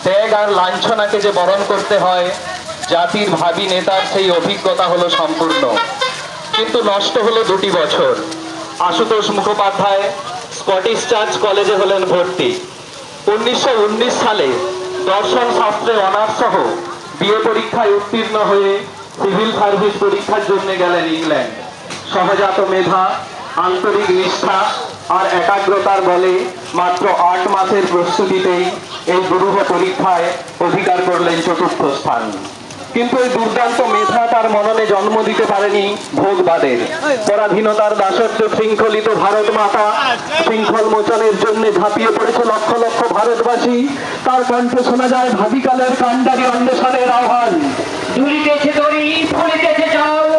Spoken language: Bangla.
ত্যাগ আর লাঞ্ছনাকে যে বরণ করতে হয়, জাতির ভাবী নেতার সেই অভিজ্ঞতা হলো সম্পূর্ণ। কিন্তু নষ্ট হলো 2টি বছর। আশুতোষ মুখোপাধ্যায় স্কটিশ চার্চ কলেজে হলেন ভর্তি। 1919 সালে দর্শন শাস্ত্রে অনার্স সহ বিএ পরীক্ষায় উত্তীর্ণ হয়ে সিভিল সার্ভিস পরীক্ষার জন্য গেলেন ইংল্যান্ড। সহজাত মেধা, আন্তরিক নিষ্ঠা আর একাগ্রতার বলে মাত্র 8 মাসের প্রস্তুতিতেই এই দুরূহ পরীক্ষায় অধিকার করলেন 4র্থ স্থান। কিন্তু এই দুর্দান্ত মেধা তার মননে জন্ম দিতে পারেনি ভোগবাদের। পরাধীনতার দাসত্ব শৃঙ্খলিত ভারত মাতা শৃঙ্খল মোচনের জন্য ঝাঁপিয়ে পড়েছে লক্ষ লক্ষ ভারতবাসী। তার কণ্ঠে শোনা যায় ভাবিকালের কাণ্ডারি অন্বেষণের আহ্বান। ঝুলিতেছে দড়ি, ফুলিতেছে জল,